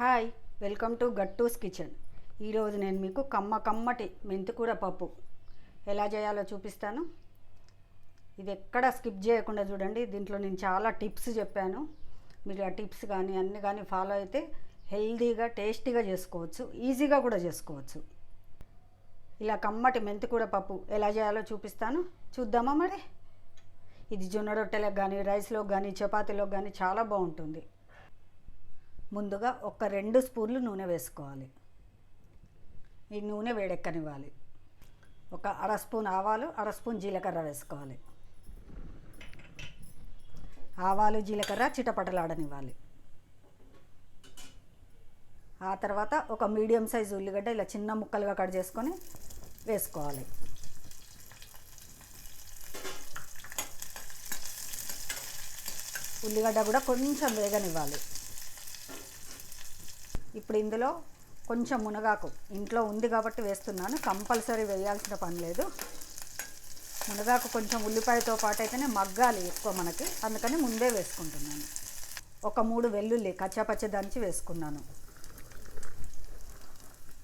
Hi, welcome to Gattu's kitchen. ఈరోజు నేను మీకు కమ్మటి మెంతికూర పప్పు ఎలా చేయాలో చూపిస్తాను. ఇది ఎక్కడ స్కిప్ చేయకుండా చూడండి. దీంట్లో నేను చాలా టిప్స్ చెప్పాను. మీరు ఆ టిప్స్ కానీ అన్నీ కానీ ఫాలో అయితే హెల్తీగా టేస్టీగా చేసుకోవచ్చు, ఈజీగా కూడా చేసుకోవచ్చు. ఇలా కమ్మటి మెంతికూర పప్పు ఎలా చేయాలో చూపిస్తాను. చూద్దామా మరి? ఇది జొన్న రొట్టెలకు కానీ, రైస్లోకి కానీ, చపాతీలోకి కానీ చాలా బాగుంటుంది. ముందుగా ఒక 2 స్పూన్లు నూనె వేసుకోవాలి. ఈ నూనె వేడెక్కనివ్వాలి. ఒక అర స్పూన్ ఆవాలు, అర స్పూన్ జీలకర్ర వేసుకోవాలి. ఆవాలు జీలకర్ర చిటపటలాడనివ్వాలి. ఆ తర్వాత ఒక మీడియం సైజు ఉల్లిగడ్డ ఇలా చిన్న ముక్కలుగా కట్ చేసుకొని వేసుకోవాలి. ఉల్లిగడ్డ కూడా కొంచెం వేగనివ్వాలి. ఇప్పుడు ఇందులో కొంచెం మునగాకు ఇంట్లో ఉంది కాబట్టి వేస్తున్నాను, కంపల్సరీ వేయాల్సిన పని లేదు. మునగాకు కొంచెం ఉల్లిపాయతో పాటు అయితేనే మగ్గాలి ఎక్కువ మనకి, అందుకని ముందే వేసుకుంటున్నాను. ఒక 3 వెల్లుల్లి కచ్చాపచ్చి దంచి వేసుకున్నాను.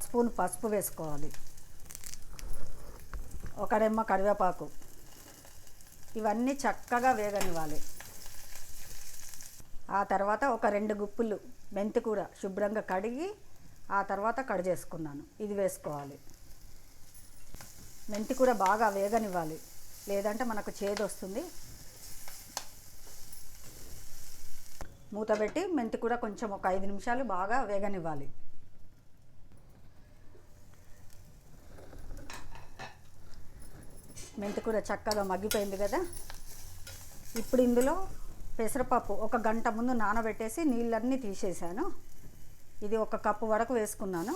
స్పూన్ పసుపు వేసుకోవాలి. ఒక రెమ్మ కరివేపాకు. ఇవన్నీ చక్కగా వేగనివ్వాలి. ఆ తర్వాత ఒక 2 గుప్పులు మెంతికూర శుభ్రంగా కడిగి ఆ తర్వాత కట్ చేసుకున్నాను, ఇది వేసుకోవాలి. మెంతికూర బాగా వేగనివ్వాలి, లేదంటే మనకు చేదు వస్తుంది. మూత పెట్టి మెంతికూర కొంచెం ఒక 5 నిమిషాలు బాగా వేగనివ్వాలి. మెంతికూర చక్కగా మగ్గిపోయింది కదా. ఇప్పుడు ఇందులో పెసరపప్పు ఒక గంట ముందు నానబెట్టేసి నీళ్ళన్నీ తీసేసాను. ఇది 1 కప్పు వరకు వేసుకున్నాను.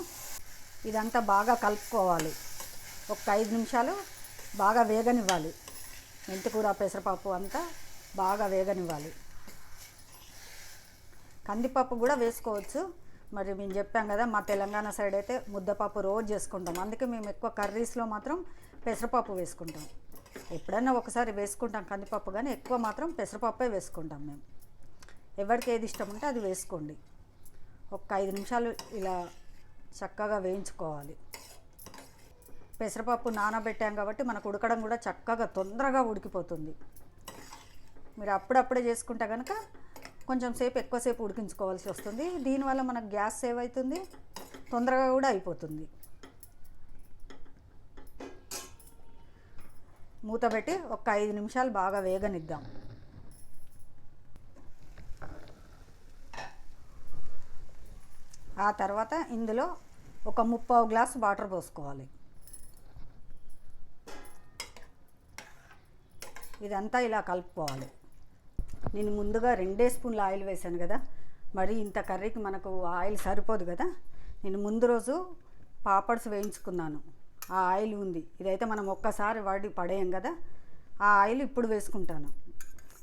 ఇదంతా బాగా కలుపుకోవాలి. ఒక 5 నిమిషాలు బాగా వేగనివ్వాలి. మెంతికూర పెసరపప్పు అంతా బాగా వేగనివ్వాలి. కందిపప్పు కూడా వేసుకోవచ్చు. మరి మేము చెప్పాం కదా, మా తెలంగాణ సైడ్ అయితే ముద్దపప్పు రోజు చేసుకుంటాం. అందుకే మేము ఎక్కువ కర్రీస్లో మాత్రం పెసరపప్పు వేసుకుంటాం. ఎప్పుడైనా ఒకసారి వేసుకుంటాం కందిపప్పు, కానీ ఎక్కువ మాత్రం పెసరపప్పే వేసుకుంటాం మేము. ఎవరికి ఏది ఇష్టం ఉంటే అది వేసుకోండి. ఒక 5 నిమిషాలు ఇలా చక్కగా వేయించుకోవాలి. పెసరపప్పు నానబెట్టాం కాబట్టి మనకు ఉడకడం కూడా చక్కగా తొందరగా ఉడికిపోతుంది. మీరు అప్పుడప్పుడే చేసుకుంటే కనుక కొంచెం సేపు ఎక్కువసేపు ఉడికించుకోవాల్సి వస్తుంది. దీనివల్ల మనకు గ్యాస్ సేవ్ అవుతుంది, తొందరగా కూడా అయిపోతుంది. మూత పెట్టి ఒక 5 నిమిషాలు బాగా వేగనిద్దాం. ఆ తర్వాత ఇందులో ఒక 3/4 గ్లాసు వాటర్ పోసుకోవాలి. ఇదంతా ఇలా కలుపుకోవాలి. నేను ముందుగా 2 స్పూన్ల ఆయిల్ వేసాను కదా, మరి ఇంత కర్రీకి మనకు ఆయిల్ సరిపోదు కదా. నేను ముందు రోజు పాపడ్స్ వేయించుకున్నాను, ఆ ఆయిల్ ఉంది. ఇదైతే మనం ఒక్కసారి వాడి పడేయం కదా, ఆ ఆయిల్ ఇప్పుడు వేసుకుంటాను.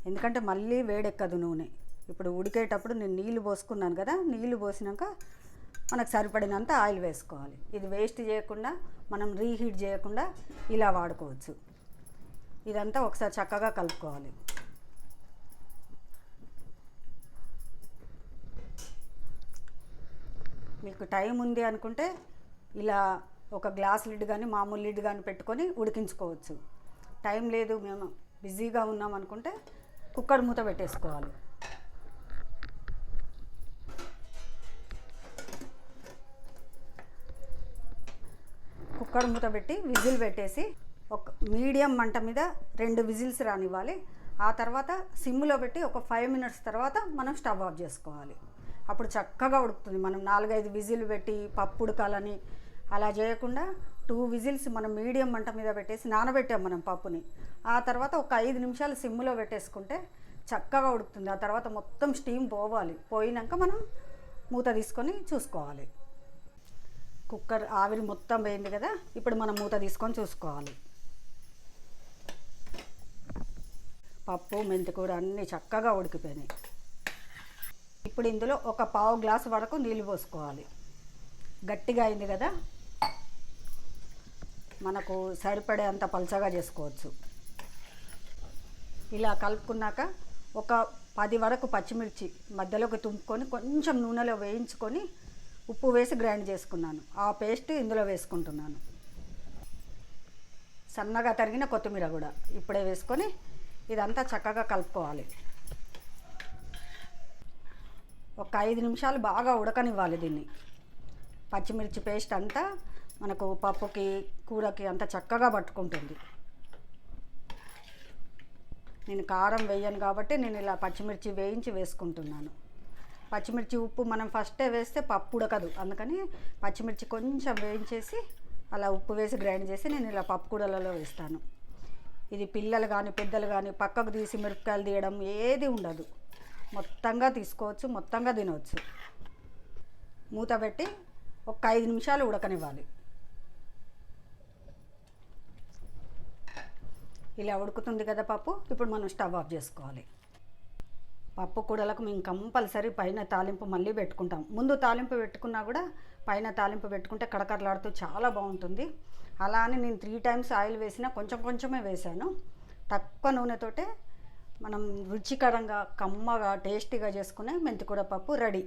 ఎందుకంటే మళ్ళీ వేడెక్కదు నూనె. ఇప్పుడు ఉడికేటప్పుడు నేను నీళ్లు పోసుకున్నాను కదా, నీళ్లు పోసినాక మనకు సరిపడినంత ఆయిల్ వేసుకోవాలి. ఇది వేస్ట్ చేయకుండా, మనం రీహీట్ చేయకుండా ఇలా వాడుకోవచ్చు. ఇదంతా ఒకసారి చక్కగా కలుపుకోవాలి. మీకు టైం ఉంది అనుకుంటే ఇలా ఒక గ్లాస్ లిడ్ కానీ మామూలు లిడ్ కానీ పెట్టుకొని ఉడికించుకోవచ్చు. టైం లేదు, మేము బిజీగా ఉన్నాం అనుకుంటే కుక్కర్ మూత పెట్టేసుకోవాలి. కుక్కర్ మూత పెట్టి విజిల్ పెట్టేసి ఒక మీడియం మంట మీద 2 విజిల్స్ రానివ్వాలి. ఆ తర్వాత సిమ్లో పెట్టి ఒక 5 మినిట్స్ తర్వాత మనం స్టవ్ ఆఫ్ చేసుకోవాలి. అప్పుడు చక్కగా ఉడుకుతుంది. మనం 4-5 విజిల్ పెట్టి పప్పు ఉడకాలని అలా చేయకుండా 2 విజిల్స్ మనం మీడియం మంట మీద పెట్టేసి నానబెట్టాం మనం పప్పుని. ఆ తర్వాత ఒక 5 నిమిషాలు సిమ్లో పెట్టేసుకుంటే చక్కగా ఉడుకుతుంది. ఆ తర్వాత మొత్తం స్టీమ్ పోవాలి. పోయినాక మనం మూత తీసుకొని చూసుకోవాలి. కుక్కర్ ఆవిరి మొత్తం పోయింది కదా, ఇప్పుడు మనం మూత తీసుకొని చూసుకోవాలి. పప్పు మెంతికూర అన్నీ చక్కగా ఉడికిపోయినాయి. ఇప్పుడు ఇందులో ఒక 1/4 గ్లాసు వరకు నీళ్ళు పోసుకోవాలి. గట్టిగా అయింది కదా, మనకు సరిపడే అంత పలచగా చేసుకోవచ్చు. ఇలా కలుపుకున్నాక ఒక 10 వరకు పచ్చిమిర్చి మధ్యలోకి తుంపుకొని కొంచెం నూనెలో వేయించుకొని ఉప్పు వేసి గ్రైండ్ చేసుకున్నాను. ఆ పేస్ట్ ఇందులో వేసుకుంటున్నాను. సన్నగా తరిగిన కొత్తిమీర కూడా ఇప్పుడే వేసుకొని ఇదంతా చక్కగా కలుపుకోవాలి. ఒక 5 నిమిషాలు బాగా ఉడకనివ్వాలి దీన్ని. పచ్చిమిర్చి పేస్ట్ అంతా మనకు పప్పుకి కూరకి అంతా చక్కగా పట్టుకుంటుంది. నేను కారం వేయను కాబట్టి నేను ఇలా పచ్చిమిర్చి వేయించి వేసుకుంటున్నాను. పచ్చిమిర్చి ఉప్పు మనం ఫస్టే వేస్తే పప్పు ఉడకదు, అందుకని పచ్చిమిర్చి కొంచెం వేయించేసి అలా ఉప్పు వేసి గ్రైండ్ చేసి నేను ఇలా పప్పు కూరలలో వేస్తాను. ఇది పిల్లలు కానీ పెద్దలు కానీ పక్కకు తీసి మిరపకాయలు తీయడం ఏది ఉండదు, మొత్తంగా తీసుకోవచ్చు, మొత్తంగా తినవచ్చు. మూత పెట్టి ఒక 5 నిమిషాలు ఉడకనివ్వాలి. ఇలా ఉడుకుతుంది కదా పప్పు. ఇప్పుడు మనం స్టవ్ ఆఫ్ చేసుకోవాలి. పప్పు కూరలకు మేము కంపల్సరీ పైన తాలింపు మళ్ళీ పెట్టుకుంటాం. ముందు తాలింపు పెట్టుకున్నా కూడా పైన తాలింపు పెట్టుకుంటే కడకరలాడుతూ చాలా బాగుంటుంది. అలా అని నేను 3 టైమ్స్ ఆయిల్ వేసినా కొంచెం కొంచెమే వేశాను. తక్కువ నూనెతోటే మనం రుచికరంగా కమ్మగా టేస్టీగా చేసుకునే మెంతికూర పప్పు రెడీ.